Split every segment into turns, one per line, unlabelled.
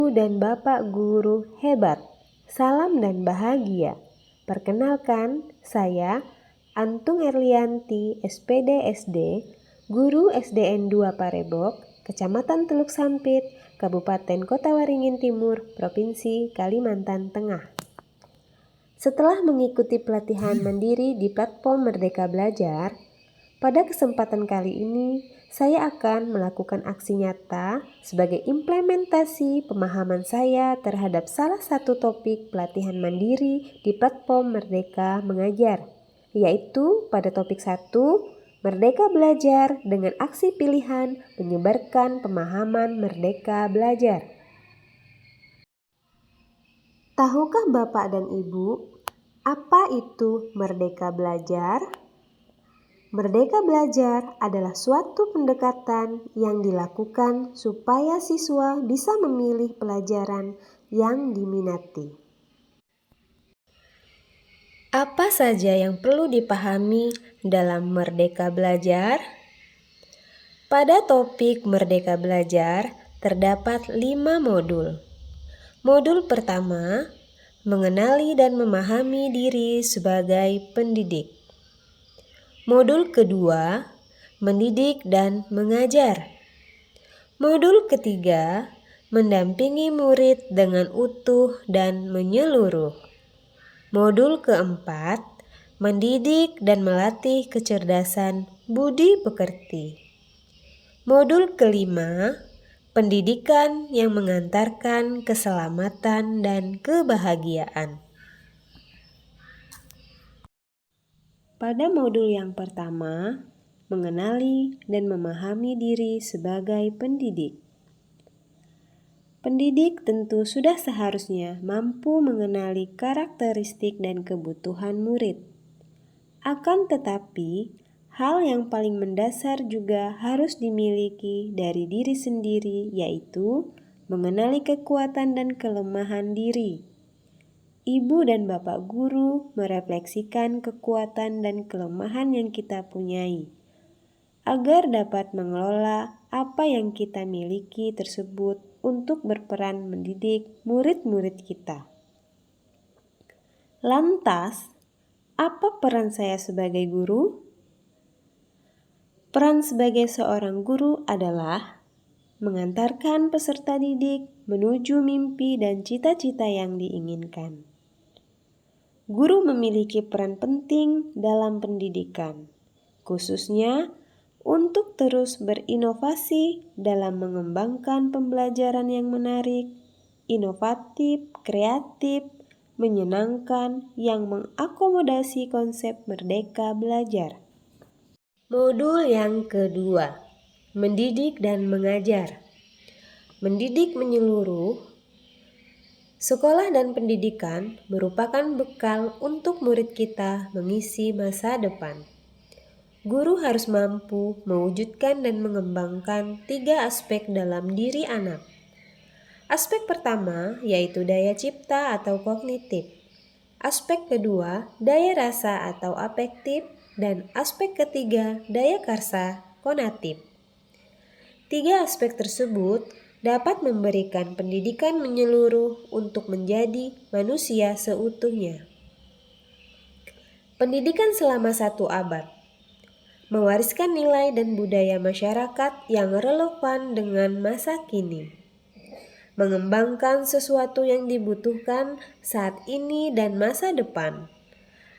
dan Bapak Guru hebat. Salam dan bahagia. Perkenalkan, saya Antung Erlianti, SPD SD, Guru SDN 2 Parebok, Kecamatan Teluk Sampit, Kabupaten Kota Waringin Timur, Provinsi Kalimantan Tengah. Setelah mengikuti pelatihan mandiri di platform Merdeka Belajar, pada kesempatan kali ini, saya akan melakukan aksi nyata sebagai implementasi pemahaman saya terhadap salah satu topik pelatihan mandiri di platform Merdeka Mengajar, yaitu pada topik 1, Merdeka Belajar dengan aksi pilihan menyebarkan pemahaman Merdeka Belajar. Tahukah Bapak dan Ibu, apa itu Merdeka Belajar? Merdeka Belajar adalah suatu pendekatan yang dilakukan supaya siswa bisa memilih pelajaran yang diminati. Apa saja yang perlu dipahami dalam Merdeka Belajar? Pada topik Merdeka Belajar terdapat 5 modul. Modul pertama, mengenali dan memahami diri sebagai pendidik. Modul kedua, mendidik dan mengajar. Modul ketiga, mendampingi murid dengan utuh dan menyeluruh. Modul keempat, mendidik dan melatih kecerdasan budi pekerti. Modul kelima, pendidikan yang mengantarkan keselamatan dan kebahagiaan. Pada modul yang pertama, mengenali dan memahami diri sebagai pendidik. Pendidik tentu sudah seharusnya mampu mengenali karakteristik dan kebutuhan murid. Akan tetapi, hal yang paling mendasar juga harus dimiliki dari diri sendiri, yaitu mengenali kekuatan dan kelemahan diri. Ibu dan Bapak Guru merefleksikan kekuatan dan kelemahan yang kita punyai, agar dapat mengelola apa yang kita miliki tersebut untuk berperan mendidik murid-murid kita. Lantas, apa peran saya sebagai guru? Peran sebagai seorang guru adalah mengantarkan peserta didik menuju mimpi dan cita-cita yang diinginkan. Guru memiliki peran penting dalam pendidikan, khususnya untuk terus berinovasi dalam mengembangkan pembelajaran yang menarik, inovatif, kreatif, menyenangkan, yang mengakomodasi konsep Merdeka Belajar. Modul yang kedua, mendidik dan mengajar. Mendidik menyeluruh. Sekolah dan pendidikan merupakan bekal untuk murid kita mengisi masa depan. Guru harus mampu mewujudkan dan mengembangkan 3 aspek dalam diri anak. Aspek pertama yaitu daya cipta atau kognitif. Aspek kedua, daya rasa atau afektif, dan aspek ketiga, daya karsa konatif. 3 aspek tersebut dapat memberikan pendidikan menyeluruh untuk menjadi manusia seutuhnya. Pendidikan selama 1 abad mewariskan nilai dan budaya masyarakat yang relevan dengan masa kini, mengembangkan sesuatu yang dibutuhkan saat ini dan masa depan,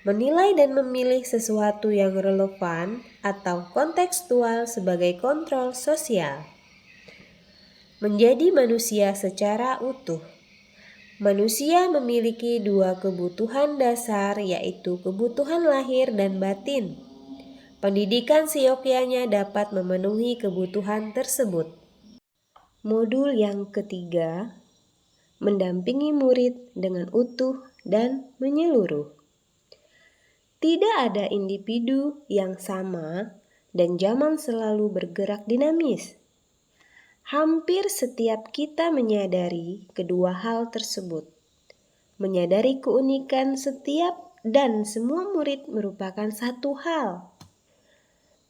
menilai dan memilih sesuatu yang relevan atau kontekstual sebagai kontrol sosial. Menjadi manusia secara utuh. Manusia memiliki 2 kebutuhan dasar, yaitu kebutuhan lahir dan batin. Pendidikan seyogyanya dapat memenuhi kebutuhan tersebut. Modul yang ketiga, mendampingi murid dengan utuh dan menyeluruh. Tidak ada individu yang sama dan zaman selalu bergerak dinamis. Hampir setiap kita menyadari kedua hal tersebut. Menyadari keunikan setiap dan semua murid merupakan satu hal.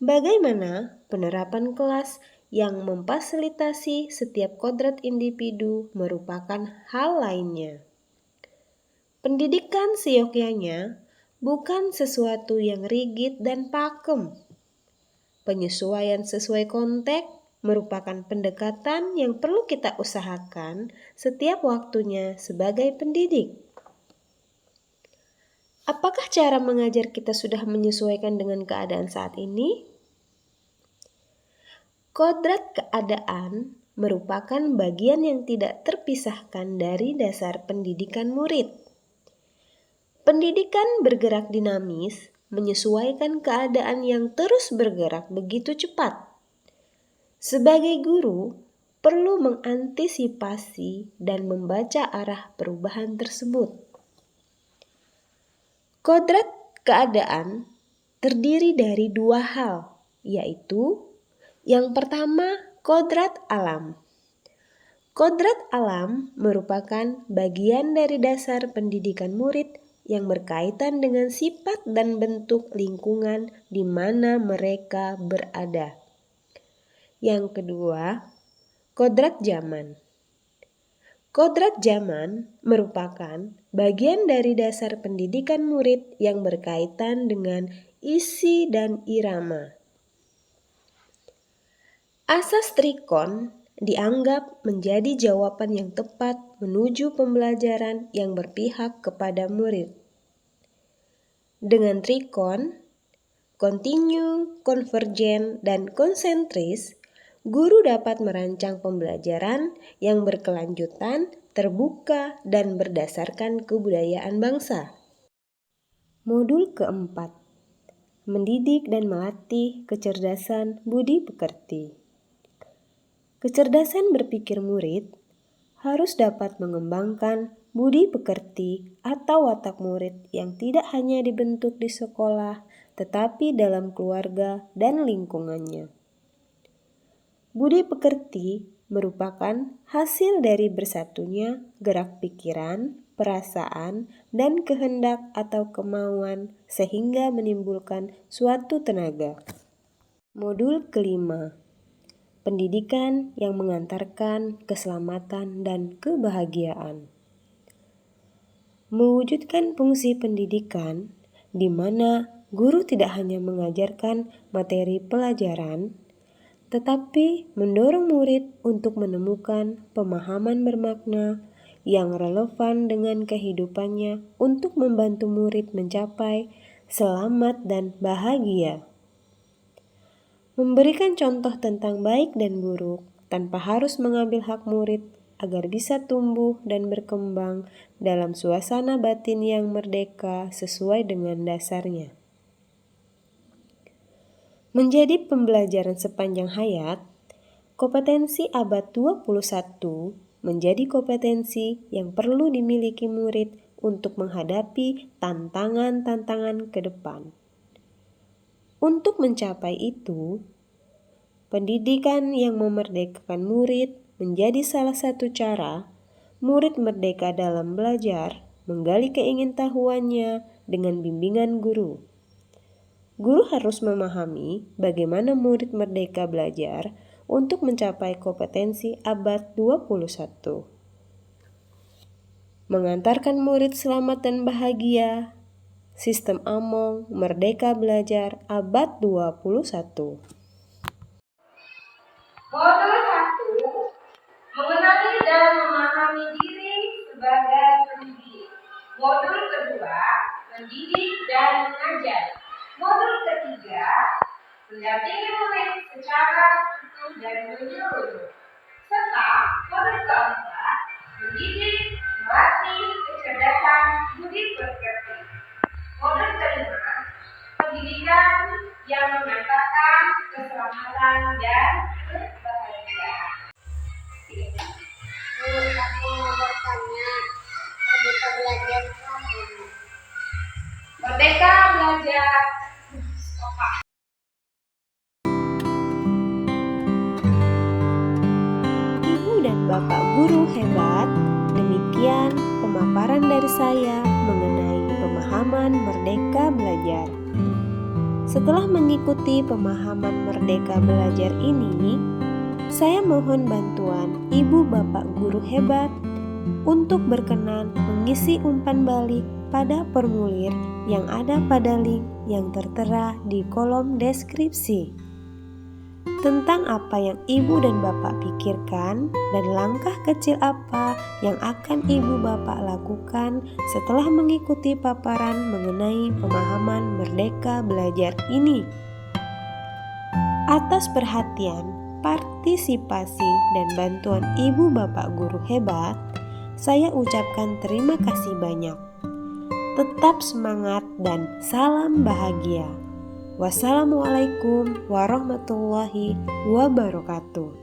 Bagaimana penerapan kelas yang memfasilitasi setiap kodrat individu merupakan hal lainnya. Pendidikan seyogyanya bukan sesuatu yang rigid dan pakem. Penyesuaian sesuai konteks merupakan pendekatan yang perlu kita usahakan setiap waktunya sebagai pendidik. Apakah cara mengajar kita sudah menyesuaikan dengan keadaan saat ini? Kodrat keadaan merupakan bagian yang tidak terpisahkan dari dasar pendidikan murid. Pendidikan bergerak dinamis, menyesuaikan keadaan yang terus bergerak begitu cepat. Sebagai guru, perlu mengantisipasi dan membaca arah perubahan tersebut. Kodrat keadaan terdiri dari dua hal, yaitu yang pertama, kodrat alam. Kodrat alam merupakan bagian dari dasar pendidikan murid yang berkaitan dengan sifat dan bentuk lingkungan di mana mereka berada. Yang kedua, kodrat zaman. Kodrat zaman merupakan bagian dari dasar pendidikan murid yang berkaitan dengan isi dan irama. Asas trikon dianggap menjadi jawaban yang tepat menuju pembelajaran yang berpihak kepada murid. Dengan trikon, kontinu, konvergen, dan konsentris, guru dapat merancang pembelajaran yang berkelanjutan, terbuka, dan berdasarkan kebudayaan bangsa. Modul keempat, mendidik dan melatih kecerdasan budi pekerti. Kecerdasan berpikir murid harus dapat mengembangkan budi pekerti atau watak murid yang tidak hanya dibentuk di sekolah, tetapi dalam keluarga dan lingkungannya. Budi pekerti merupakan hasil dari bersatunya gerak pikiran, perasaan, dan kehendak atau kemauan sehingga menimbulkan suatu tenaga. Modul kelima, pendidikan yang mengantarkan keselamatan dan kebahagiaan. Mewujudkan fungsi pendidikan di mana guru tidak hanya mengajarkan materi pelajaran, tetapi mendorong murid untuk menemukan pemahaman bermakna yang relevan dengan kehidupannya untuk membantu murid mencapai selamat dan bahagia. Memberikan contoh tentang baik dan buruk tanpa harus mengambil hak murid agar bisa tumbuh dan berkembang dalam suasana batin yang merdeka sesuai dengan dasarnya. Menjadi pembelajaran sepanjang hayat, kompetensi abad 21 menjadi kompetensi yang perlu dimiliki murid untuk menghadapi tantangan-tantangan ke depan. Untuk mencapai itu, pendidikan yang memerdekakan murid menjadi salah satu cara murid merdeka dalam belajar, menggali keingintahuannya dengan bimbingan guru. Guru harus memahami bagaimana murid merdeka belajar untuk mencapai kompetensi abad 21. Mengantarkan murid selamat dan bahagia. Sistem Among Merdeka Belajar Abad 21.
Modul 1, mengenali dan memahami diri sebagai pendidik. Modul kedua, mendidik dan mengajar. Modul ketiga, mendampingi murid secara utuh dan menyeluruh. Serta modul keempat, mendidik, melatih kecerdasan budi pekerti. Modul kelima, pendidikan yang mengantarkan keselamatan dan kebahagiaan.
Menurut aku bertanya, merdeka belajar kamu.
Merdeka belajar.
Ibu dan Bapak guru hebat, demikian pemaparan dari saya mengenai pemahaman merdeka belajar. Setelah mengikuti pemahaman merdeka belajar ini, Saya mohon bantuan Ibu Bapak guru hebat untuk berkenan mengisi umpan balik pada formulir yang ada pada link yang tertera di kolom deskripsi. Tentang apa yang ibu dan bapak pikirkan dan langkah kecil apa yang akan ibu bapak lakukan setelah mengikuti paparan mengenai pemahaman Merdeka Belajar ini. Atas perhatian, partisipasi, dan bantuan ibu bapak guru hebat, saya ucapkan terima kasih banyak. Tetap semangat dan salam bahagia. Wassalamualaikum warahmatullahi wabarakatuh.